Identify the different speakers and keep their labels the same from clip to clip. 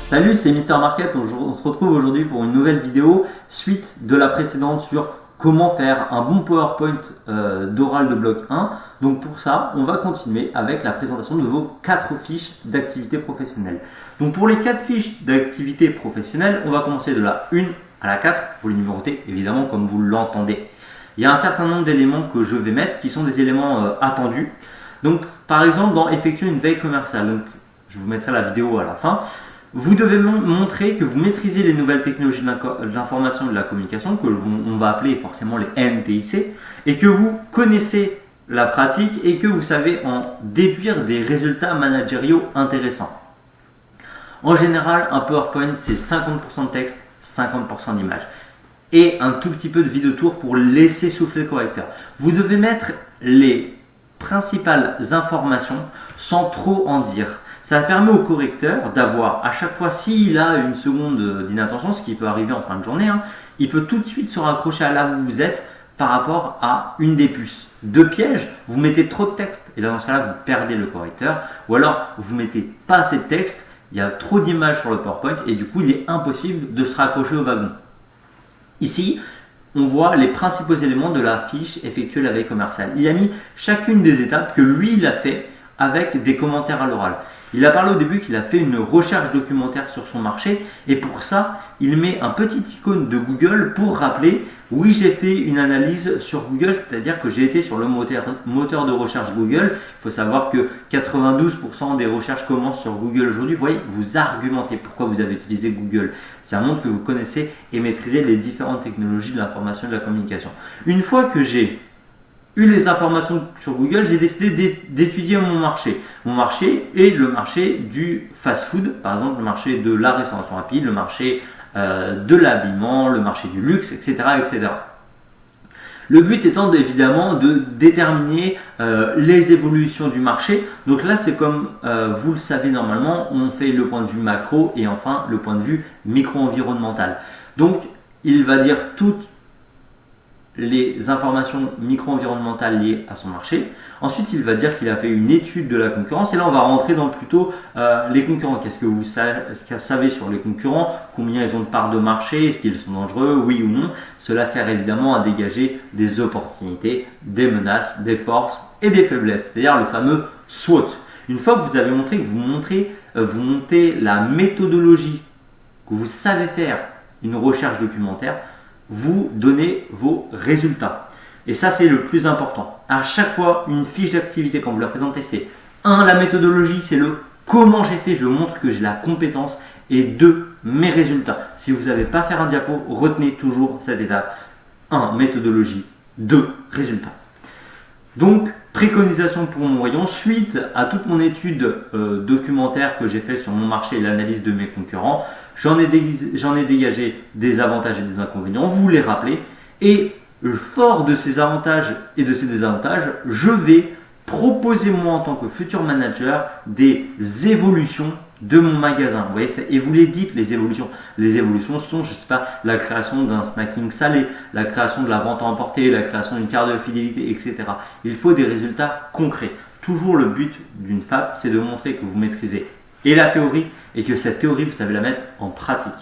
Speaker 1: Salut, c'est Mister Market. On se retrouve aujourd'hui pour une nouvelle vidéo suite de la précédente sur comment faire un bon PowerPoint d'oral de bloc 1. Donc pour ça, on va continuer avec la présentation de vos 4 fiches d'activité professionnelle. Donc pour les 4 fiches d'activité professionnelle, on va commencer de la 1 à la 4. Vous les numérotez évidemment comme vous l'entendez. Il y a un certain nombre d'éléments que je vais mettre qui sont des éléments attendus. Donc par exemple dans effectuer une veille commerciale. Donc, je vous mettrai la vidéo à la fin. Vous devez montrer que vous maîtrisez les nouvelles technologies de l'information et de la communication, que on va appeler forcément les NTIC, et que vous connaissez la pratique et que vous savez en déduire des résultats managériaux intéressants. En général, un PowerPoint, c'est 50% de texte, 50% d'images. Et un tout petit peu de vide autour pour laisser souffler le correcteur. Vous devez mettre les principales informations sans trop en dire. Ça permet au correcteur d'avoir à chaque fois, s'il a une seconde d'inattention, ce qui peut arriver en fin de journée, il peut tout de suite se raccrocher à là où vous êtes par rapport à une des puces. De piège, vous mettez trop de texte et là dans ce cas-là, vous perdez le correcteur. Ou alors, vous mettez pas assez de texte, il y a trop d'images sur le PowerPoint et du coup, il est impossible de se raccrocher au wagon. Ici, on voit les principaux éléments de la fiche effectuer la veille commerciale. Il a mis chacune des étapes que lui, il a fait avec des commentaires à l'oral. Il a parlé au début qu'il a fait une recherche documentaire sur son marché et pour ça, il met un petit icône de Google pour rappeler « Oui, j'ai fait une analyse sur Google », c'est-à-dire que j'ai été sur le moteur de recherche Google. Il faut savoir que 92% des recherches commencent sur Google aujourd'hui. Vous voyez, vous argumentez pourquoi vous avez utilisé Google. Ça montre que vous connaissez et maîtrisez les différentes technologies de l'information et de la communication. Une fois que j'ai eu les informations sur Google, j'ai décidé d'étudier mon marché. Mon marché est le marché du fast-food, par exemple le marché de la restauration rapide, le marché de l'habillement, le marché du luxe, etc., etc. Le but étant évidemment de déterminer les évolutions du marché. Donc là, c'est comme vous le savez normalement, on fait le point de vue macro et enfin le point de vue micro-environnemental. Donc, il va dire toutes les informations micro-environnementales liées à son marché. Ensuite, il va dire qu'il a fait une étude de la concurrence. Et là, on va rentrer dans plutôt les concurrents. Qu'est-ce que vous savez sur les concurrents? Combien ils ont de parts de marché? Est-ce qu'ils sont dangereux? Oui ou non? Cela sert évidemment à dégager des opportunités, des menaces, des forces et des faiblesses. C'est-à-dire le fameux SWOT. Une fois que vous avez montré que vous montez la méthodologie, que vous savez faire une recherche documentaire, vous donnez vos résultats. Et ça, c'est le plus important. À chaque fois, une fiche d'activité, quand vous la présentez, c'est 1, la méthodologie, c'est le comment j'ai fait, je montre que j'ai la compétence, et 2, mes résultats. Si vous n'avez pas faire un diapo, retenez toujours cette étape. 1, méthodologie, 2, résultats. Donc, préconisation pour mon rayon, suite à toute mon étude documentaire que j'ai fait sur mon marché et l'analyse de mes concurrents, j'en ai dégagé des avantages et des inconvénients, vous les rappelez, et fort de ces avantages et de ces désavantages, je vais proposer moi en tant que futur manager des évolutions de mon magasin. Vous voyez, et vous les dites, les évolutions. Les évolutions sont, je sais pas, la création d'un snacking salé, la création de la vente à emporter, la création d'une carte de fidélité, etc. Il faut des résultats concrets. Toujours le but d'une FAP, c'est de montrer que vous maîtrisez et la théorie et que cette théorie, vous savez la mettre en pratique.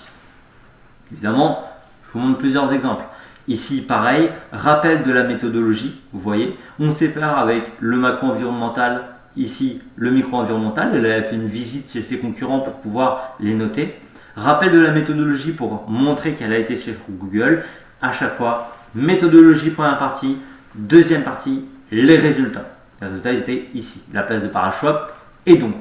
Speaker 1: Évidemment, je vous montre plusieurs exemples. Ici, pareil, rappel de la méthodologie, vous voyez, on sépare avec le macro-environnemental, ici le micro-environnemental, elle a fait une visite chez ses concurrents pour pouvoir les noter. Rappel de la méthodologie pour montrer qu'elle a été sur Google. À chaque fois, méthodologie première partie, deuxième partie, les résultats. Les résultats ils étaient ici, la place de Parashop et donc.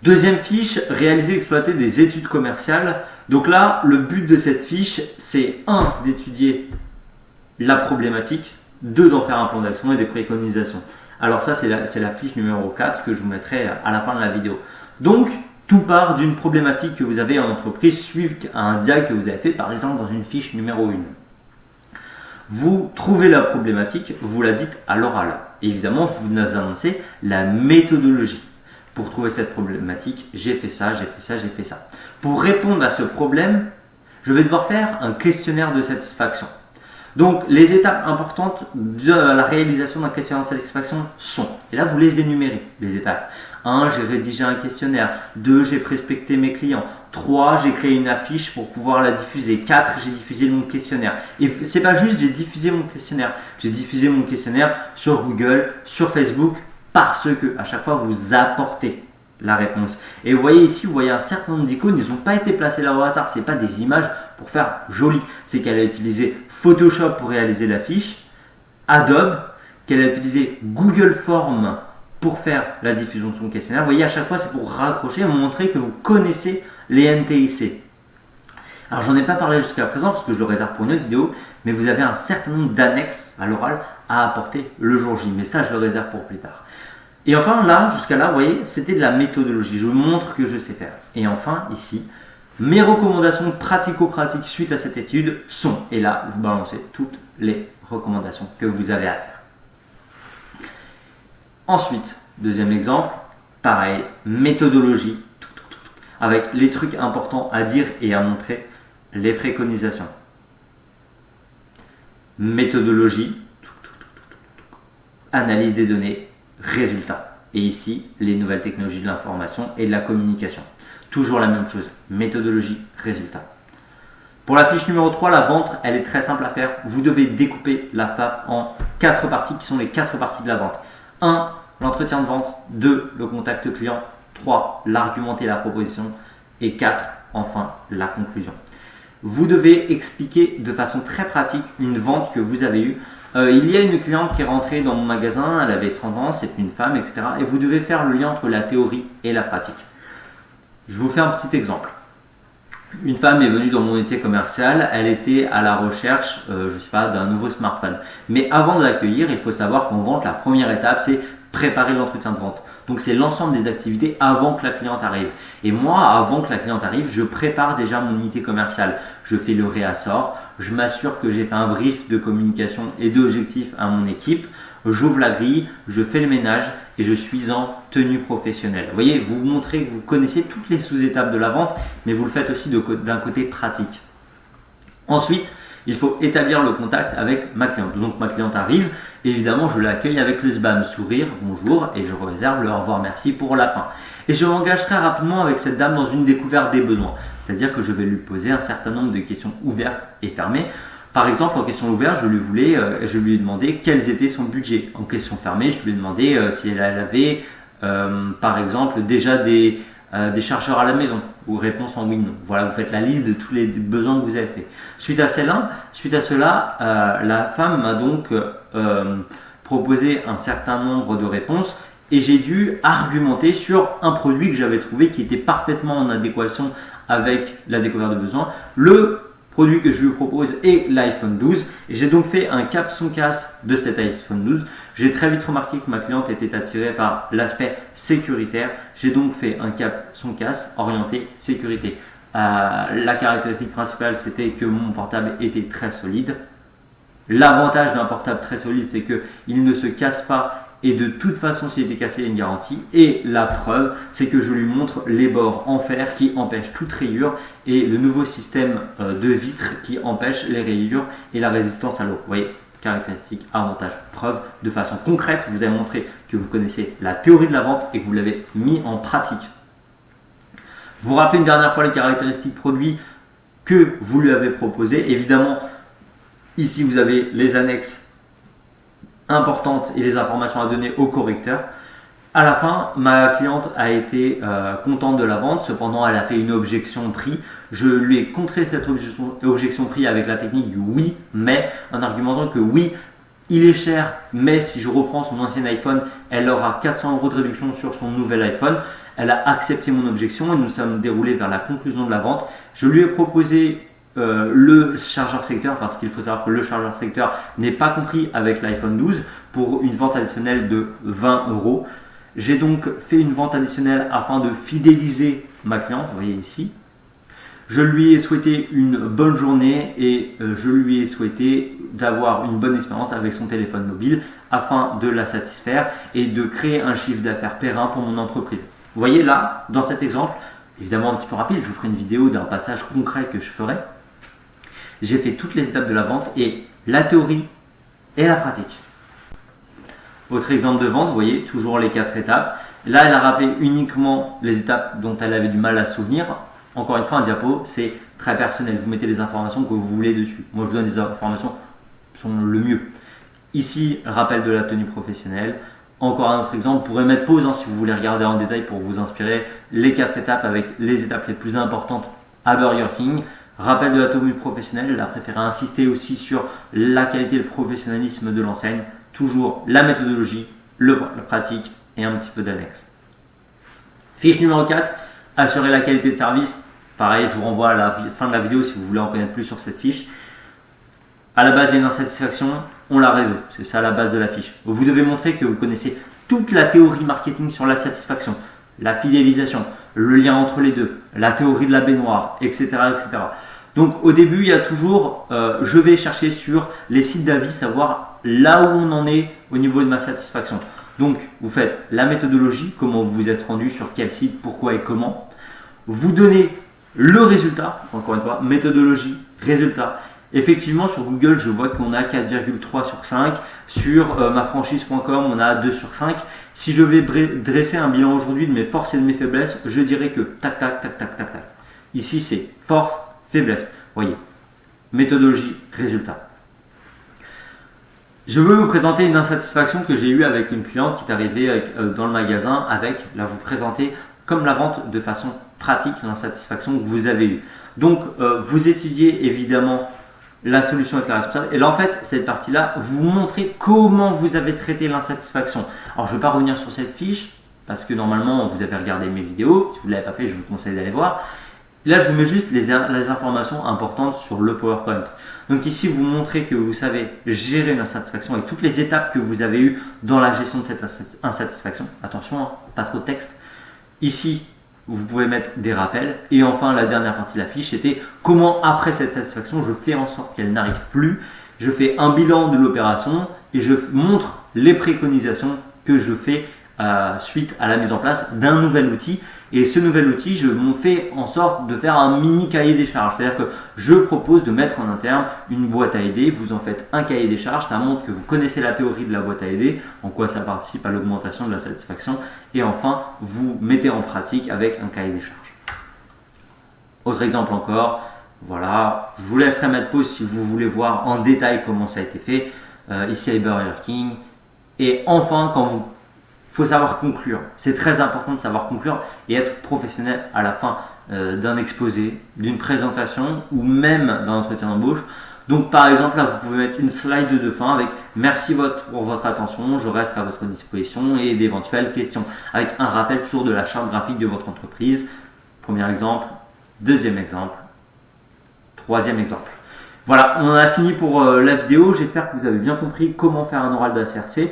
Speaker 1: Deuxième fiche, réaliser et exploiter des études commerciales. Donc là, le but de cette fiche, c'est 1, d'étudier la problématique, 2, d'en faire un plan d'action et des préconisations. Alors ça, c'est la fiche numéro 4 que je vous mettrai à la fin de la vidéo. Donc, tout part d'une problématique que vous avez en entreprise suite à un diag que vous avez fait, par exemple, dans une fiche numéro 1. Vous trouvez la problématique, vous la dites à l'oral. Évidemment, vous nous annoncez la méthodologie. Pour trouver cette problématique, j'ai fait ça, j'ai fait ça, j'ai fait ça. Pour répondre à ce problème, je vais devoir faire un questionnaire de satisfaction. Donc, les étapes importantes de la réalisation d'un questionnaire de satisfaction sont, et là vous les énumérez, les étapes. 1. J'ai rédigé un questionnaire. 2. J'ai prospecté mes clients. 3. J'ai créé une affiche pour pouvoir la diffuser. 4. J'ai diffusé mon questionnaire. Et c'est pas juste j'ai diffusé mon questionnaire. J'ai diffusé mon questionnaire sur Google, sur Facebook, parce que à chaque fois vous apportez la réponse. Et vous voyez ici, vous voyez un certain nombre d'icônes, ils n'ont pas été placées là au hasard, c'est pas des images pour faire joli. C'est qu'elle a utilisé Photoshop pour réaliser la fiche, Adobe, qu'elle a utilisé Google Forms pour faire la diffusion de son questionnaire. Vous voyez, à chaque fois, c'est pour raccrocher et montrer que vous connaissez les NTIC. Alors, j'en ai pas parlé jusqu'à présent parce que je le réserve pour une autre vidéo, mais vous avez un certain nombre d'annexes à l'oral à apporter le jour J. Mais ça, je le réserve pour plus tard. Et enfin, là, jusqu'à là, vous voyez, c'était de la méthodologie. Je montre que je sais faire. Et enfin, ici, mes recommandations pratico-pratiques suite à cette étude sont, et là, vous balancez toutes les recommandations que vous avez à faire. Ensuite, deuxième exemple, pareil, méthodologie, avec les trucs importants à dire et à montrer, les préconisations. Méthodologie, analyse des données, résultats. Et ici, les nouvelles technologies de l'information et de la communication. Toujours la même chose, méthodologie, résultat. Pour la fiche numéro 3, la vente, elle est très simple à faire. Vous devez découper la FAP en 4 parties qui sont les 4 parties de la vente. 1. L'entretien de vente. 2. Le contact client. 3. L'argumenter la proposition. Et 4. Enfin, la conclusion. Vous devez expliquer de façon très pratique une vente que vous avez eue. Il y a une cliente qui est rentrée dans mon magasin, elle avait 30 ans, c'est une femme, etc. Et vous devez faire le lien entre la théorie et la pratique. Je vous fais un petit exemple. Une femme est venue dans mon unité commerciale, elle était à la recherche, je sais pas, d'un nouveau smartphone. Mais avant de l'accueillir, il faut savoir qu'en vente, la première étape, c'est préparer l'entretien de vente. Donc c'est l'ensemble des activités avant que la cliente arrive. Et moi, avant que la cliente arrive, je prépare déjà mon unité commerciale. Je fais le réassort, je m'assure que j'ai fait un brief de communication et d'objectifs à mon équipe. J'ouvre la grille, je fais le ménage et je suis en tenue professionnelle. Vous voyez, vous montrez que vous connaissez toutes les sous-étapes de la vente, mais vous le faites aussi d'un côté pratique. Ensuite, il faut établir le contact avec ma cliente. Donc ma cliente arrive, évidemment je l'accueille avec le SBAM, sourire, bonjour, et je réserve le au revoir, merci pour la fin. Et je m'engage très rapidement avec cette dame dans une découverte des besoins. C'est-à-dire que je vais lui poser un certain nombre de questions ouvertes et fermées. Par exemple, en question ouverte, je lui ai demandé quels étaient son budget. En question fermée, je lui ai demandé si elle avait, par exemple, déjà des chargeurs à la maison, ou réponse en oui non. Voilà, vous faites la liste de tous les besoins que vous avez fait. Suite à cela, la femme m'a donc proposé un certain nombre de réponses et j'ai dû argumenter sur un produit que j'avais trouvé qui était parfaitement en adéquation avec la découverte de besoins. Le produit que je lui propose est l'iPhone 12 et j'ai donc fait un cap son casse de cet iPhone 12. J'ai très vite remarqué que ma cliente était attirée par l'aspect sécuritaire. J'ai donc fait un cap son casse orienté sécurité. La caractéristique principale, c'était que mon portable était très solide. L'avantage d'un portable très solide, c'est qu'il ne se casse pas et de toute façon, s'il était cassé, il y a une garantie. Et la preuve, c'est que je lui montre les bords en fer qui empêchent toute rayure et le nouveau système de vitre qui empêche les rayures et la résistance à l'eau. Vous voyez, caractéristiques, avantages, preuve, de façon concrète, vous avez montré que vous connaissez la théorie de la vente et que vous l'avez mis en pratique. Vous rappelez une dernière fois les caractéristiques produits que vous lui avez proposées. Évidemment, ici vous avez les annexes importantes et les informations à donner au correcteur. À la fin, ma cliente a été contente de la vente, cependant elle a fait une objection de prix. Je lui ai contré cette objection de prix avec la technique du oui, mais en argumentant que oui, il est cher, mais si je reprends son ancien iPhone, elle aura 400 € de réduction sur son nouvel iPhone. Elle a accepté mon objection et nous sommes déroulés vers la conclusion de la vente. Je lui ai proposé le chargeur secteur parce qu'il faut savoir que le chargeur secteur n'est pas compris avec l'iPhone 12 pour une vente additionnelle de 20 €. J'ai donc fait une vente additionnelle afin de fidéliser ma cliente, vous voyez ici. Je lui ai souhaité une bonne journée et je lui ai souhaité d'avoir une bonne expérience avec son téléphone mobile afin de la satisfaire et de créer un chiffre d'affaires périn pour mon entreprise. Vous voyez là, dans cet exemple, évidemment un petit peu rapide, je vous ferai une vidéo d'un passage concret que je ferai. j'ai fait toutes les étapes de la vente et la théorie et la pratique. Autre exemple de vente, vous voyez, toujours les 4 étapes. Là, elle a rappelé uniquement les étapes dont elle avait du mal à se souvenir. Encore une fois, un diapo, c'est très personnel. Vous mettez les informations que vous voulez dessus. Moi, je vous donne des informations qui sont le mieux. Ici, rappel de la tenue professionnelle. Encore un autre exemple, vous pourrez mettre pause si vous voulez regarder en détail pour vous inspirer. Les 4 étapes avec les étapes les plus importantes à Burger King. Rappel de la tenue professionnelle, elle a préféré insister aussi sur la qualité et le professionnalisme de l'enseigne. Toujours la méthodologie, la pratique et un petit peu d'annexe. Fiche numéro 4, assurer la qualité de service. Pareil, je vous renvoie à la fin de la vidéo si vous voulez en connaître plus sur cette fiche. À la base, il y a une insatisfaction, on la résout. C'est ça la base de la fiche. Vous devez montrer que vous connaissez toute la théorie marketing sur la satisfaction, la fidélisation, le lien entre les deux, la théorie de la baignoire, etc. etc. Donc au début, il y a toujours, je vais chercher sur les sites d'avis, savoir là où on en est au niveau de ma satisfaction. Donc vous faites la méthodologie, comment vous vous êtes rendu, sur quel site, pourquoi et comment. Vous donnez le résultat, encore une fois, méthodologie, résultat. Effectivement, sur Google, je vois qu'on a 4,3 sur 5. Sur mafranchise.com, on a 2 sur 5. Si je vais dresser un bilan aujourd'hui de mes forces et de mes faiblesses, je dirais que tac, tac, tac, tac, tac, tac. Ici, c'est force, faiblesse. Voyez, méthodologie, résultat. Je veux vous présenter une insatisfaction que j'ai eue avec une cliente qui est arrivée dans le magasin avec, là vous présentez comme la vente de façon pratique l'insatisfaction que vous avez eue. Donc vous étudiez évidemment la solution avec la responsable et là en fait cette partie-là vous montrez comment vous avez traité l'insatisfaction. Alors je ne vais pas revenir sur cette fiche parce que normalement vous avez regardé mes vidéos, si vous ne l'avez pas fait je vous conseille d'aller voir. Là, je vous mets juste les informations importantes sur le PowerPoint. Donc ici, vous montrez que vous savez gérer une insatisfaction avec toutes les étapes que vous avez eues dans la gestion de cette insatisfaction. Attention, hein, pas trop de texte. Ici, vous pouvez mettre des rappels. Et enfin, la dernière partie de la fiche, c'était comment, après cette satisfaction, je fais en sorte qu'elle n'arrive plus. Je fais un bilan de l'opération et je montre les préconisations que je fais suite à la mise en place d'un nouvel outil. Et ce nouvel outil, je m'en fais en sorte de faire un mini cahier des charges. C'est-à-dire que je propose de mettre en interne une boîte à aider. Vous en faites un cahier des charges. Ça montre que vous connaissez la théorie de la boîte à aider, en quoi ça participe à l'augmentation de la satisfaction. Et enfin, vous mettez en pratique avec un cahier des charges. Autre exemple encore. Voilà, je vous laisserai mettre pause si vous voulez voir en détail comment ça a été fait. Ici à Burger King. Et enfin, quand vous faut savoir conclure. C'est très important de savoir conclure et être professionnel à la fin d'un exposé, d'une présentation ou même d'un entretien d'embauche. Donc par exemple, là, vous pouvez mettre une slide de fin avec « Merci pour votre attention, je reste à votre disposition » et d'éventuelles questions. Avec un rappel toujours de la charte graphique de votre entreprise. Premier exemple, deuxième exemple, troisième exemple. Voilà, on en a fini pour la vidéo. J'espère que vous avez bien compris comment faire un oral d'ACRC.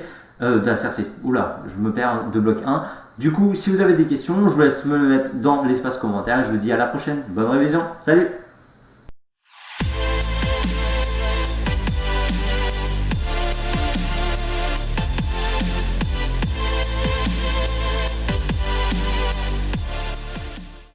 Speaker 1: Oula, je me perds de bloc 1. Du coup, si vous avez des questions, je vous laisse me le mettre dans l'espace commentaire. Je vous dis à la prochaine. Bonne révision. Salut!